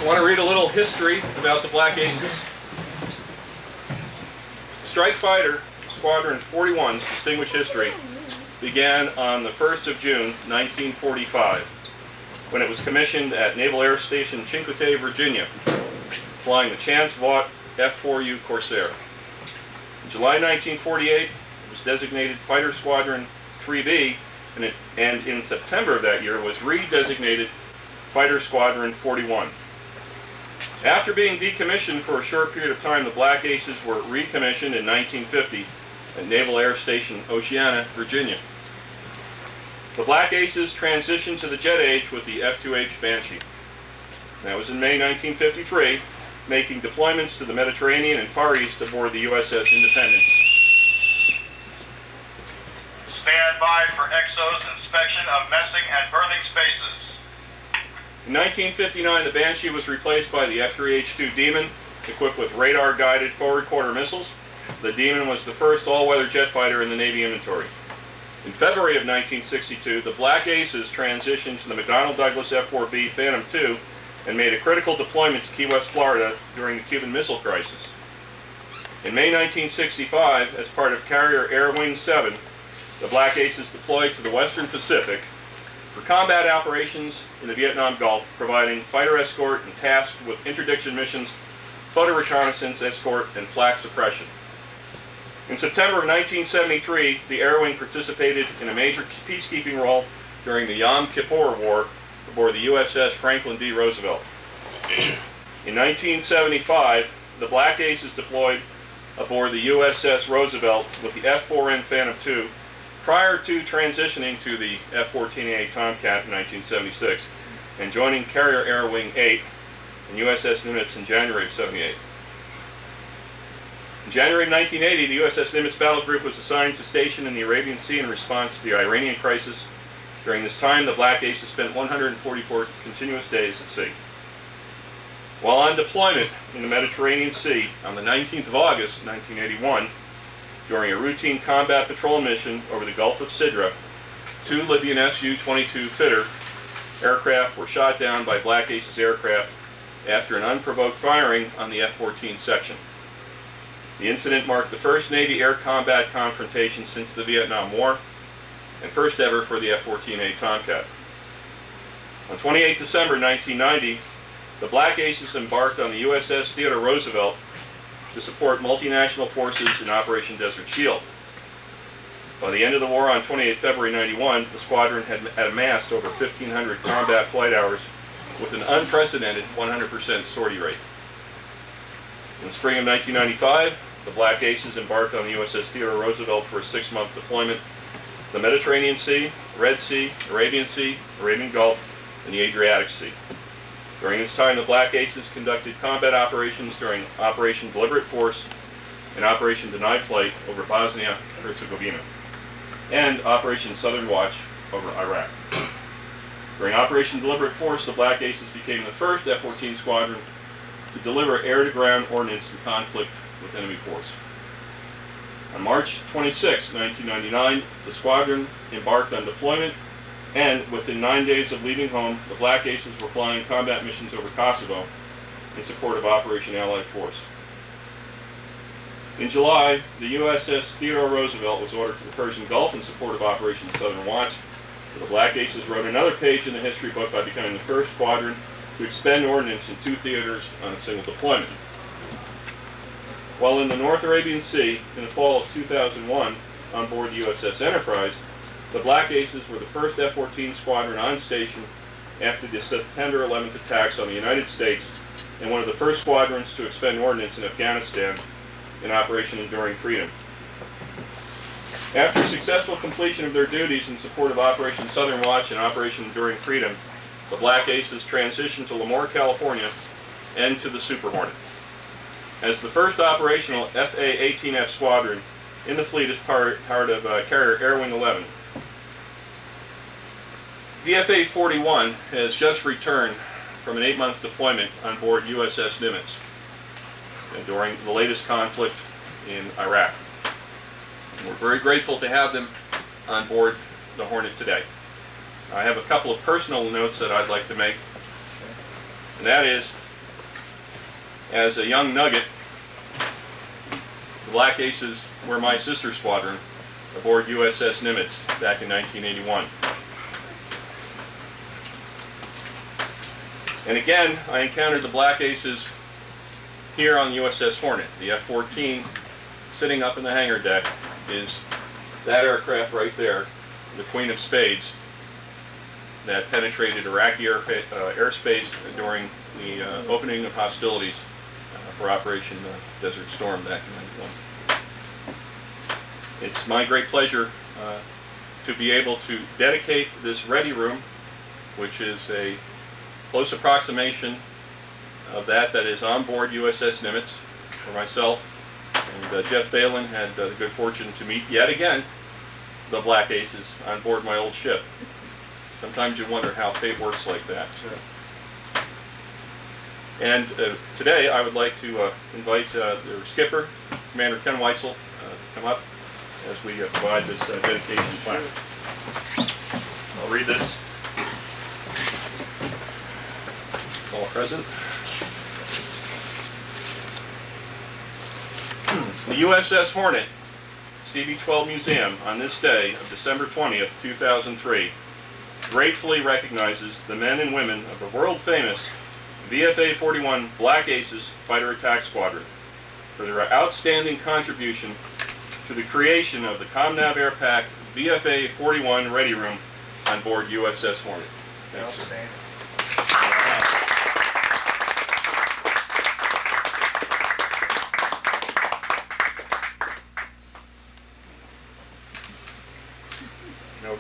I want to read a little history about the Black Aces. Strike Fighter Squadron 41's distinguished history began on the 1st of June, 1945, when it was commissioned at Naval Air Station Chincoteague, Virginia, flying the Chance Vought F-4U Corsair. In July 1948, it was designated Fighter Squadron 3B, and in September of that year was redesignated Fighter Squadron 41. After being decommissioned for a short period of time, the Black Aces were recommissioned in 1950 at Naval Air Station Oceana, Virginia. The Black Aces transitioned to the jet age with the F-2H Banshee. That was in May 1953, making deployments to the Mediterranean and Far East aboard the USS Independence. Stand by for EXO's inspection of messing and berthing spaces. In 1959, the Banshee was replaced by the F-3H-2 Demon, equipped with radar-guided forward quarter missiles. The Demon was the first all-weather jet fighter in the Navy inventory. In February of 1962, the Black Aces transitioned to the McDonnell Douglas F-4B Phantom II and made a critical deployment to Key West, Florida during the Cuban Missile Crisis. In May 1965, as part of Carrier Air Wing 7, the Black Aces deployed to the Western Pacific for combat operations in the Vietnam Gulf, providing fighter escort and tasked with interdiction missions, photo reconnaissance, escort, and flak suppression. In September of 1973, the Air Wing participated in a major peacekeeping role during the Yom Kippur War aboard the USS Franklin D. Roosevelt. In 1975, the Black Aces deployed aboard the USS Roosevelt with the F-4N Phantom II prior to transitioning to the F-14A Tomcat in 1976 and joining Carrier Air Wing 8 and USS Nimitz in January of '78. In January 1980, the USS Nimitz Battle Group was assigned to station in the Arabian Sea in response to the Iranian crisis. During this time, the Black Aces spent 144 continuous days at sea. While on deployment in the Mediterranean Sea on the 19th of August, 1981, during a routine combat patrol mission over the Gulf of Sidra, 2 Libyan Su-22 fitter aircraft were shot down by Black Aces aircraft after an unprovoked firing on the F-14 section. The incident marked the first Navy air combat confrontation since the Vietnam War, and first ever for the F-14A Tomcat. On 28 December 1990, the Black Aces embarked on the USS Theodore Roosevelt to support multinational forces in Operation Desert Shield. By the end of the war on 28 February 91, the squadron had amassed over 1,500 combat flight hours with an unprecedented 100% sortie rate. In the spring of 1995, the Black Aces embarked on the USS Theodore Roosevelt for a 6-month deployment to the Mediterranean Sea, Red Sea, Arabian Gulf, and the Adriatic Sea. During this time, the Black Aces conducted combat operations during Operation Deliberate Force and Operation Denied Flight over Bosnia-Herzegovina, and Operation Southern Watch over Iraq. During Operation Deliberate Force, the Black Aces became the first F-14 squadron to deliver air-to-ground ordnance in conflict with enemy force. On March 26, 1999, the squadron embarked on deployment, and within 9 days of leaving home, the Black Aces were flying combat missions over Kosovo in support of Operation Allied Force. In July, the USS Theodore Roosevelt was ordered to the Persian Gulf in support of Operation Southern Watch. The Black Aces wrote another page in the history book by becoming the first squadron to expend ordnance in 2 theaters on a single deployment. While in the North Arabian Sea in the fall of 2001 on board the USS Enterprise, the Black Aces were the first F-14 squadron on station after the September 11th attacks on the United States, and one of the first squadrons to expend ordnance in Afghanistan in Operation Enduring Freedom. After successful completion of their duties in support of Operation Southern Watch and Operation Enduring Freedom, the Black Aces transitioned to Lemoore, California, and to the Super Hornet. As the first operational FA-18F squadron in the fleet as part of Carrier Air Wing 11, VFA-41 has just returned from an 8-month deployment on board USS Nimitz during the latest conflict in Iraq. And we're very grateful to have them on board the Hornet today. I have a couple of personal notes that I'd like to make, and that is, As a young nugget, the Black Aces were my sister squadron aboard USS Nimitz back in 1981. And again, I encountered the Black Aces here on the USS Hornet. The F-14 sitting up in the hangar deck is that aircraft right there, the Queen of Spades, that penetrated Iraqi airspace during the opening of hostilities for Operation Desert Storm back in 1991. It's my great pleasure to be able to dedicate this ready room, which is a close approximation of that is on board USS Nimitz, for myself. And Jeff Phelan had the good fortune to meet yet again the Black Aces on board my old ship. Sometimes you wonder how fate works like that. And today I would like to invite their skipper, Commander Ken Weitzel, to come up as we provide this dedication plaque. I'll read this. All present. The USS Hornet CV-12 Museum on this day of December 20th, 2003 gratefully recognizes the men and women of the world-famous VFA-41 Black Aces Fighter Attack Squadron for their outstanding contribution to the creation of the ComNav Air Pack VFA-41 Ready Room on board USS Hornet. Outstanding.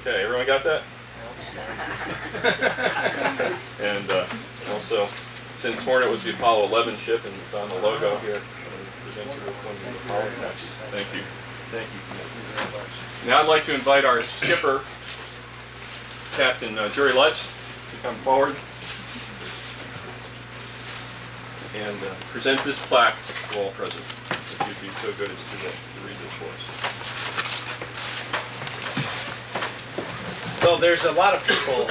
Okay, everyone got that? And also, since Hornet was the Apollo 11 ship and it's on the logo here, I present you with one of the Apollo packs. Thank you. Thank you. Now I'd like to invite our skipper, Captain Jerry Lutz, to come forward and present this plaque to all present. If you'd be so good as to read this for us. Well, there's a lot of people,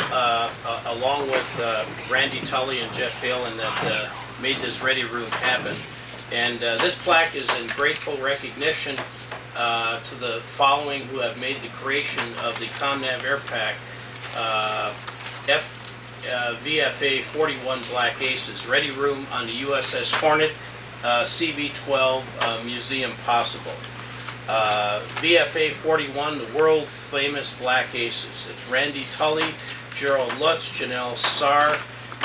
along with Randy Tully and Jeff Phelan, that made this ready room happen. And this plaque is in grateful recognition to the following who have made the creation of the ComNav Air Pack VFA-41 Black Aces Ready Room on the USS Hornet CV-12 Museum possible. VFA-41, the world-famous Black Aces. It's Randy Tully, Gerald Lutz, Janelle Sarr,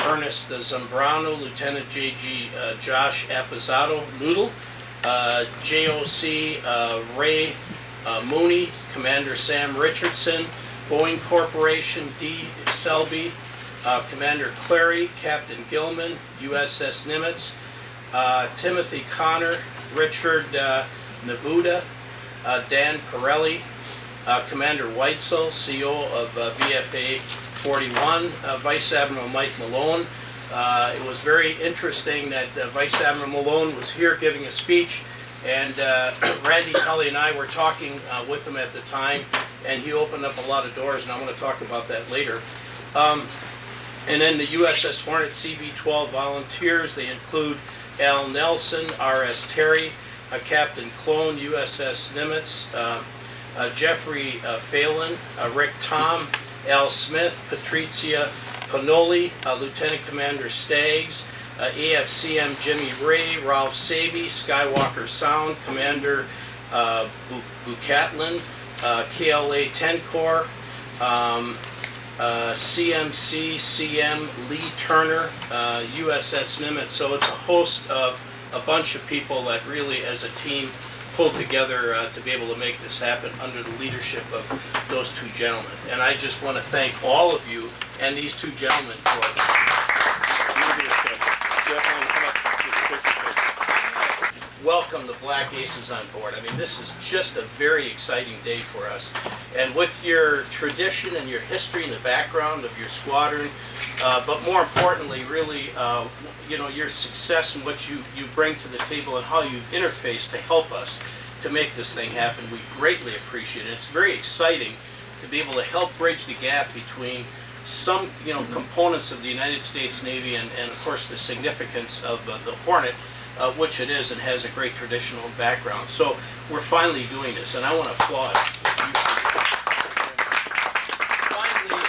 Ernest Zambrano, Lieutenant J.G. Josh Appizato Noodle, JOC Ray Mooney, Commander Sam Richardson, Boeing Corporation D. Selby, Commander Clary, Captain Gilman, USS Nimitz, Timothy Connor, Richard Nabuda, Dan Pirelli, Commander Weitzel, CO of VFA-41, Vice Admiral Mike Malone. It was very interesting that Vice Admiral Malone was here giving a speech, and Randy Tully and I were talking with him at the time, and he opened up a lot of doors, and I want to talk about that later. And then the USS Hornet CV-12 volunteers, they include Al Nelson, R.S. Terry, Captain Clone, USS Nimitz, Jeffrey Phelan, Rick Tom, Al Smith, Patrizia Panoli, Lieutenant Commander Staggs, AFCM Jimmy Ray, Ralph Saby, Skywalker Sound, Commander Bucatlin, KLA 10 Corps, CMC CM Lee Turner, USS Nimitz. So it's a host of a bunch of people that really, as a team, pulled together to be able to make this happen under the leadership of those two gentlemen. And I just want to thank all of you and these two gentlemen for welcome the Black Aces on board. I mean, this is just a very exciting day for us. And with your tradition and your history and the background of your squadron, but more importantly, really, you know, your success and what you bring to the table and how you've interfaced to help us to make this thing happen, we greatly appreciate it. It's very exciting to be able to help bridge the gap between some, you know, components of the United States Navy and of course, the significance of the Hornet which it is and has a great traditional background. So we're finally doing this, and I want to applaud. Finally,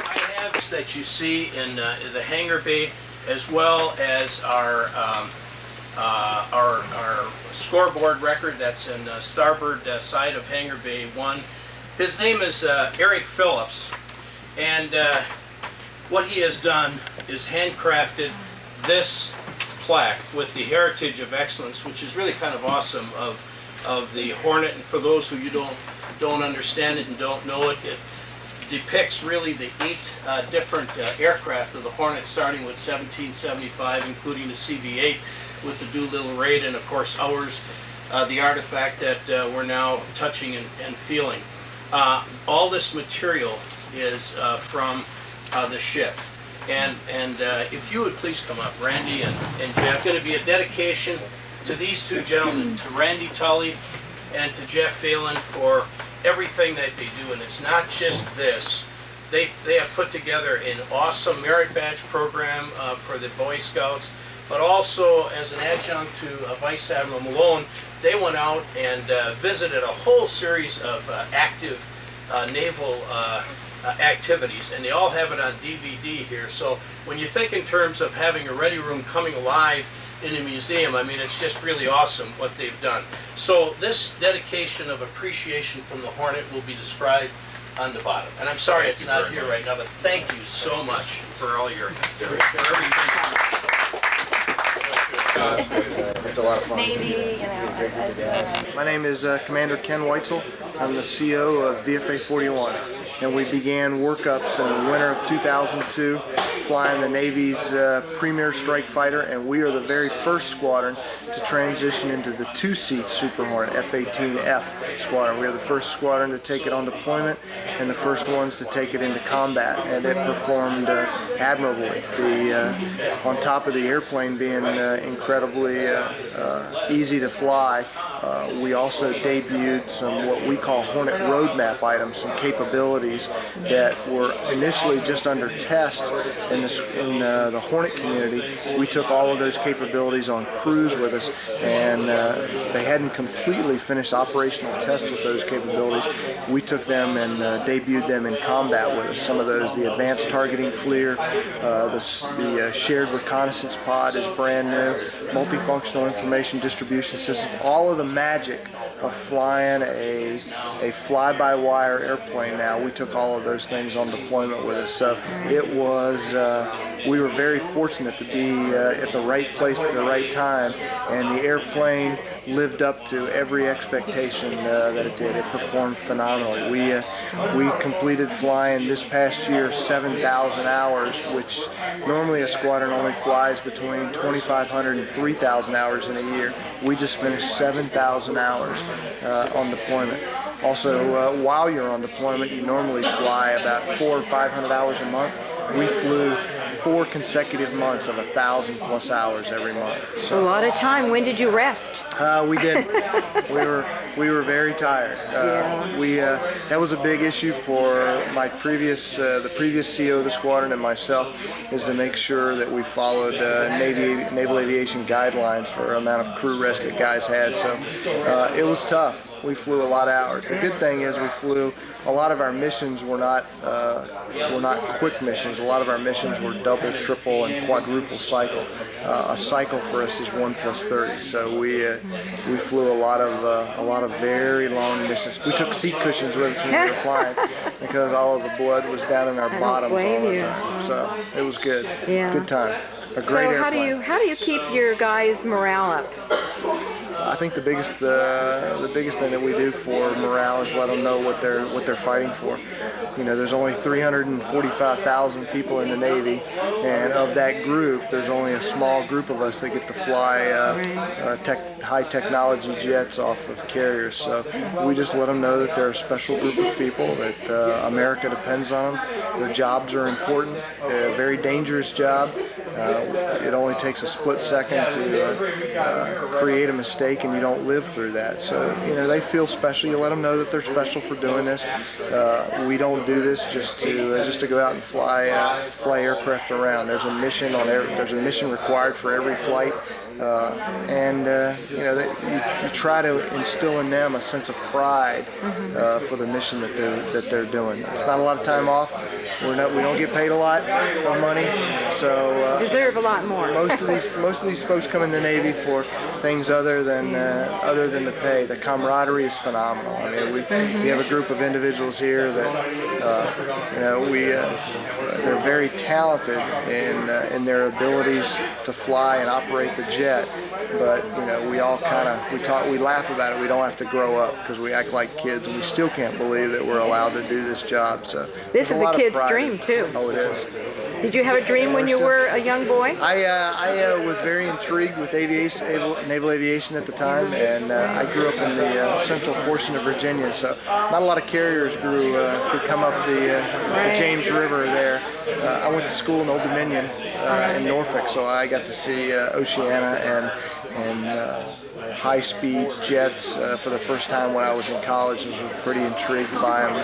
I have this that you see in the hangar bay, as well as our scoreboard record that's in the starboard side of hangar bay 1. His name is Eric Phillips, and what he has done is handcrafted this plaque with the Heritage of Excellence, which is really kind of awesome, of the Hornet. And for those who don't understand it and don't know it, it depicts really the 8 different aircraft of the Hornet, starting with 1775, including the CV-8 with the Doolittle Raid, and of course ours, the artifact that we're now touching and feeling. All this material is from the ship. And if you would please come up, Randy and Jeff. It's going to be a dedication to these two gentlemen, to Randy Tully and to Jeff Phelan, for everything that they do. And it's not just this. They have put together an awesome merit badge program for the Boy Scouts, but also as an adjunct to Vice Admiral Malone, they went out and visited a whole series of active naval activities, and they all have it on DVD here. So when you think in terms of having a ready room coming alive in a museum, I mean, it's just really awesome what they've done. So this dedication of appreciation from the Hornet will be described on the bottom. And I'm sorry it's not here right now, but thank you so much for all your, for everything. It's a lot of fun. Maybe, My name is Commander Ken Weitzel. I'm the CO of VFA-41, and we began workups in the winter of 2002, flying the Navy's premier strike fighter, and we are the very first squadron to transition into the 2-seat Super Hornet F-18F squadron. We are the first squadron to take it on deployment and the first ones to take it into combat, and it performed admirably. On top of the airplane being incredibly easy to fly, we also debuted some what we call Hornet roadmap items, some capabilities that were initially just under test in the Hornet community. We took all of those capabilities on cruise with us, and they hadn't completely finished operational test with those capabilities. We took them and debuted them in combat with us. Some of those, the advanced targeting FLIR, the shared reconnaissance pod is brand new, multifunctional information distribution system, all of the magic of flying a fly-by-wire airplane now. We took all of those things on deployment with us. So it was, we were very fortunate to be at the right place at the right time, and the airplane lived up to every expectation that it did. It performed phenomenally. We completed flying this past year 7,000 hours, which normally a squadron only flies between 2,500 and 3,000 hours in a year. We just finished 7,000 hours on deployment. Also, while you're on deployment, you normally fly about 400 or 500 hours a month. We flew 4 consecutive months of 1,000+ hours every month. So, a lot of time. When did you rest? We did. We were very tired. That was a big issue for my the previous CO of the squadron and myself, is to make sure that we followed naval aviation guidelines for the amount of crew rest that guys had. So it was tough. We flew a lot of hours. The good thing is we flew, a lot of our missions were not quick missions. A lot of our missions were double, triple, and quadruple cycle. A cycle for us is 1 + 30. So we flew a lot of very long missions. We took seat cushions with us when we were flying because all of the blood was down in our bottoms all the time. So it was good. Yeah. Good time. A great airplane. So how do you keep your guys' morale up? I think the biggest thing that we do for morale is let them know what they're fighting for. You know, there's only 345,000 people in the Navy, and of that group, there's only a small group of us that get to fly high technology jets off of carriers. So we just let them know that they're a special group of people, that America depends on them. Their jobs are important, a very dangerous job, It only takes a split second to create a mistake, and you don't live through that. So, you know, they feel special. You let them know that they're special for doing this. We don't do this just to go out and fly aircraft around. There's a mission there's a mission required for every flight. You know, you try to instill in them a sense of pride for the mission that they're doing. It's not a lot of time off. We don't get paid a lot of money, so Deserve a lot more. most of these folks come in the Navy for things other than the pay. The camaraderie is phenomenal. I mean, we have a group of individuals here that you know, they're very talented in their abilities to fly and operate the jet. But you know, we all we laugh about it. We don't have to grow up because we act like kids, and we still can't believe that we're allowed to do this job. So this is a kid's dream too. Oh, it is. Did you have a dream when you were a young boy? I was very intrigued with naval aviation at the time, and I grew up in the central portion of Virginia, so not a lot of carriers could come up the James River there. I went to school in Old Dominion in Norfolk, so I got to see Oceana and high-speed jets for the first time when I was in college. I was pretty intrigued by them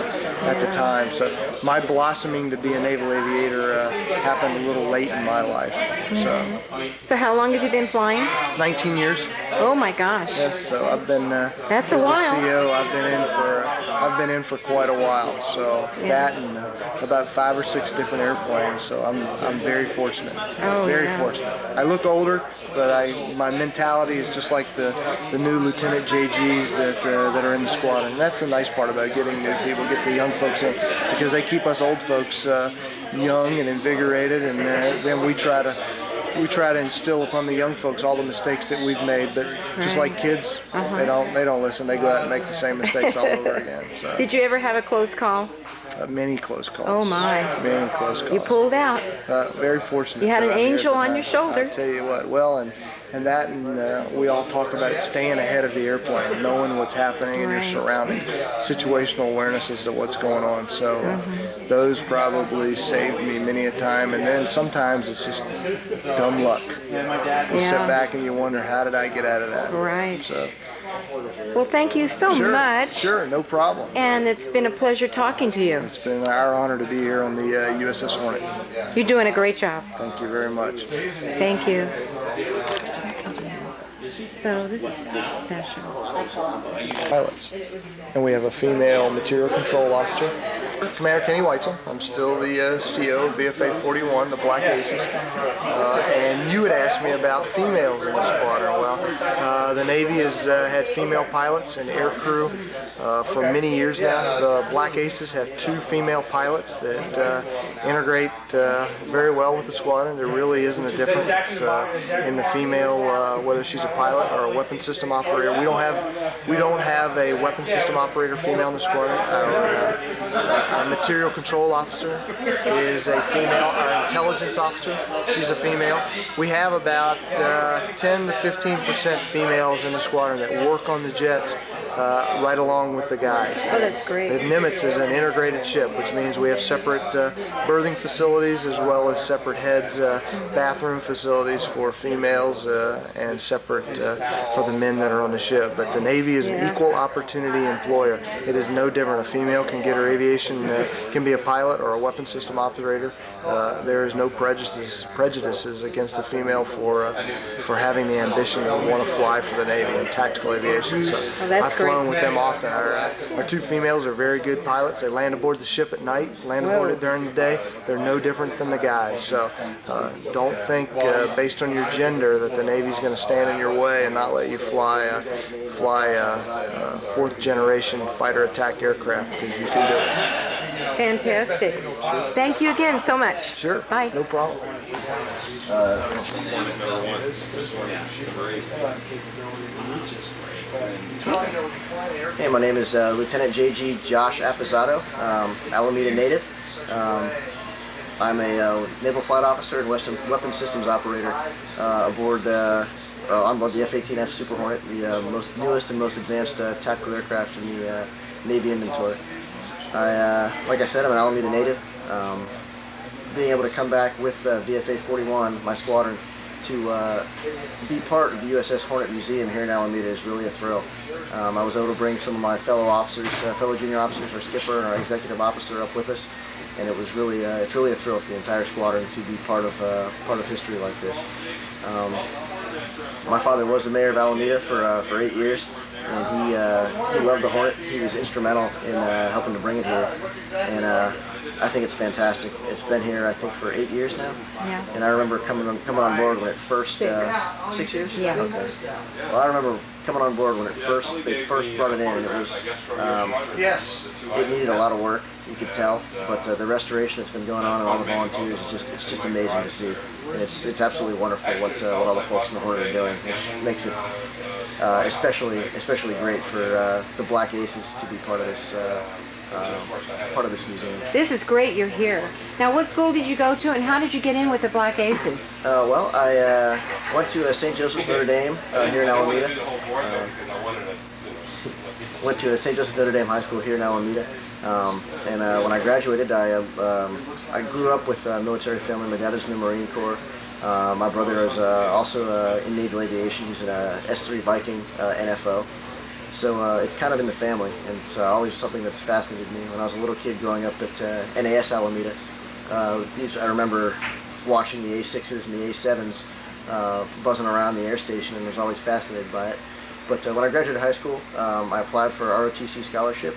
at the time. So my blossoming to be a naval aviator happened a little late in my life. So how long have you been flying? 19 years. Oh my gosh. Yes, so I've been That's a as while. a CO. I've been in for quite a while. So that and about 5 or 6 different airplanes. So I'm very fortunate. Oh, very yeah. fortunate. I look older, but my mentality is just like the new Lieutenant JGs that are in the squadron. And that's the nice part about getting new people, get the young folks in, because they keep us old folks young and invigorated, and then we try to instill upon the young folks all the mistakes that we've made. But just like kids, they don't listen. They go out and make the same mistakes all over again. So. Did you ever have a close call? Many close calls. Oh my. Many close calls. You pulled out. Very fortunate. You had an that I'm here angel at the on time. your shoulder. I tell you what. Well, and we all talk about staying ahead of the airplane, knowing what's happening in your Right. surrounding, situational awareness as to what's going on. So those probably saved me many a time. And then sometimes it's just dumb luck. You sit back and you wonder, how did I get out of that? Right. So, Well, thank you so much. Sure, no problem. And it's been a pleasure talking to you. It's been our honor to be here on the USS Hornet. You're doing a great job. Thank you very much. Thank you. So this is special. Pilots. And we have a female material control officer. Commander Kenny Weitzel. I'm still the CO of VFA-41, the Black Aces. And you had asked me about females in the squadron. Well, the Navy has had female pilots and air crew for many years now. The Black Aces have 2 female pilots that integrate very well with the squadron. There really isn't a difference in the female, whether she's a pilot or a weapon system operator. We don't have a weapon system operator female in the squadron. Our material control officer is a female. Our intelligence officer, she's a female. We have about 10 to 15% females in the squadron that work on the jets right along with the guys. Oh, that's great. The Nimitz is an integrated ship, which means we have separate berthing facilities as well as separate heads, bathroom facilities for females and separate for the men that are on the ship. But the Navy is an equal opportunity employer. It is no different. A female can get her aviation, can be a pilot or a weapon system operator. There is no prejudices against a female for having the ambition to want to fly for the Navy in tactical aviation. So I've flown with them often. Our 2 females are very good pilots. They land aboard the ship at night, land aboard it during the day. They're no different than the guys. So don't think based on your gender that the Navy's going to stand in your way and not let you fly 4th generation fighter attack aircraft, because you can do it. Fantastic. Thank you again so much. Sure. Bye. No problem. Hey, my name is Lieutenant JG Josh Appisato, Alameda native. I'm a naval flight officer and weapons systems operator on board the F-18F Super Hornet, the newest and most advanced tactical aircraft in the Navy inventory. Like I said, I'm an Alameda native. being able to come back with VFA-41, my squadron, to be part of the USS Hornet Museum here in Alameda is really a thrill. I was able to bring some of my fellow officers, fellow junior officers, our skipper and our executive officer up with us, and it was really, it's really a thrill for the entire squadron to be part of history like this. My father was the mayor of Alameda for 8 years, and he loved the Hornet. He was instrumental in helping to bring it here, and I think it's fantastic. It's been here, I think, for 8 years now. Yeah. And I remember coming on board when it first 6 years. Yeah. Okay. Well, I remember coming on board when they first brought it in, and it was it needed a lot of work. You could tell, but the restoration that's been going on and all the volunteers is it's just amazing to see, and it's absolutely wonderful what all the folks in the Hornet are doing, which makes it especially great for the Black Aces to be part of this museum. This is great you're here. Now, what school did you go to, and how did you get in with the Black Aces? Well, I went to St. Joseph's Notre Dame here in Alameda. Went to St. Joseph's Notre Dame High School here in Alameda. And when I graduated, I grew up with a military family. My dad is in the Marine Corps. My brother is also in naval aviation. He's an S3 Viking NFO. So it's kind of in the family, and it's always something that's fascinated me. When I was a little kid growing up at NAS Alameda, I remember watching the A6s and the A7s buzzing around the air station, and was always fascinated by it. But when I graduated high school, I applied for ROTC scholarship,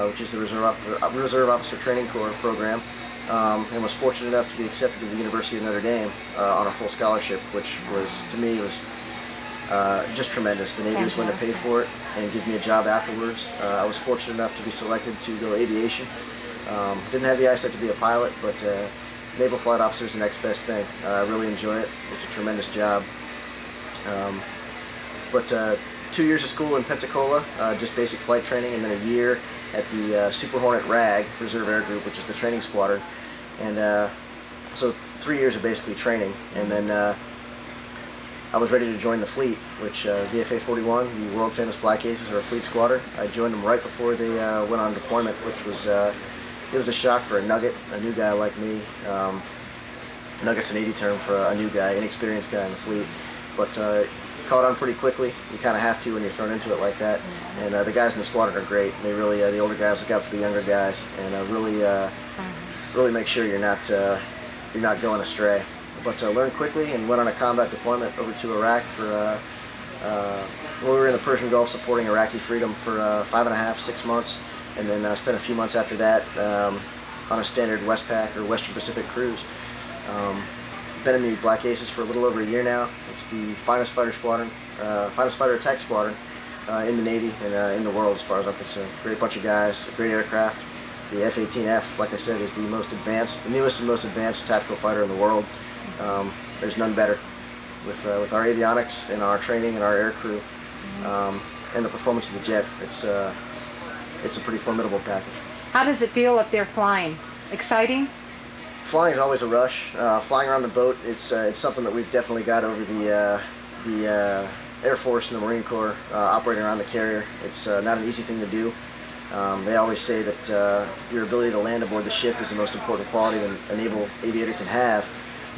which is the Reserve Officer Training Corps program, and was fortunate enough to be accepted to the University of Notre Dame on a full scholarship, which was, to me, was just tremendous. The Navy was willing to pay for it and give me a job afterwards. I was fortunate enough to be selected to go aviation. Didn't have the eyesight to be a pilot, but naval flight officer is the next best thing. I really enjoy it. It's a tremendous job. But 2 years of school in Pensacola, just basic flight training, and then a year at the Super Hornet RAG, Reserve Air Group, which is the training squadron. And so 3 years of basically training, and then I was ready to join the fleet, which VFA-41, the world famous Black Aces, are a fleet squadron. I joined them right before they went on deployment, which was it was a shock for a nugget, a new guy like me. Nugget's a Navy term for a new guy, inexperienced guy in the fleet, but caught on pretty quickly. You kind of have to when you're thrown into it like that. And the guys in the squadron are great. They really, the older guys look out for the younger guys, and really make sure you're not going astray. But learned quickly and went on a combat deployment over to Iraq for we were in the Persian Gulf supporting Iraqi freedom for 5.5, 6 months, and then spent a few months after that on a standard Westpac or Western Pacific cruise. Been in the Black Aces for a little over a year now. It's the finest fighter squadron, finest fighter attack squadron in the Navy and in the world as far as I'm concerned. Great bunch of guys, great aircraft. The F-18F, like I said, is the most advanced, the newest and most advanced tactical fighter in the world. There's none better. With our avionics and our training and our air crew and the performance of the jet, it's a pretty formidable package. How does it feel up there flying? Exciting? Flying is always a rush. Flying around the boat, it's something that we've definitely got over the Air Force and the Marine Corps operating around the carrier. It's not an easy thing to do. They always say that your ability to land aboard the ship is the most important quality that a naval aviator can have.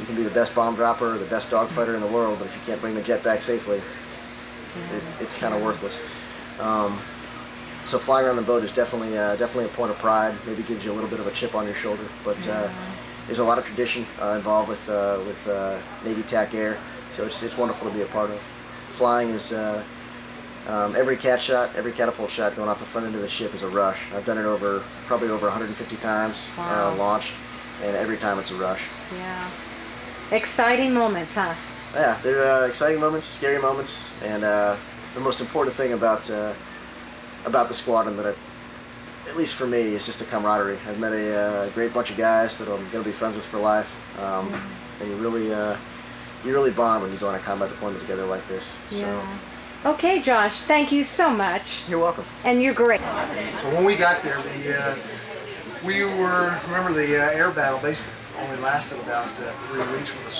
You can be the best bomb dropper or the best dogfighter in the world, but if you can't bring the jet back safely, it's kind of worthless. So flying around the boat is definitely a point of pride. Maybe gives you a little bit of a chip on your shoulder, but there's a lot of tradition involved with Navy TAC Air, so it's wonderful to be a part of. Flying is every catapult shot going off the front end of the ship is a rush. I've done it probably over 150 times. Wow. Launched, and every time it's a rush. Yeah. Exciting moments, huh? Yeah, they're exciting moments, scary moments, and the most important thing about the squadron that at least for me, is just the camaraderie. I've met a great bunch of guys that I'm going to be friends with for life, and you really bond when you go on a combat deployment together like this. So. Yeah. Okay, Josh, thank you so much. You're welcome. And you're great. So when we got there, remember the air battle basically only lasted about 3 weeks for the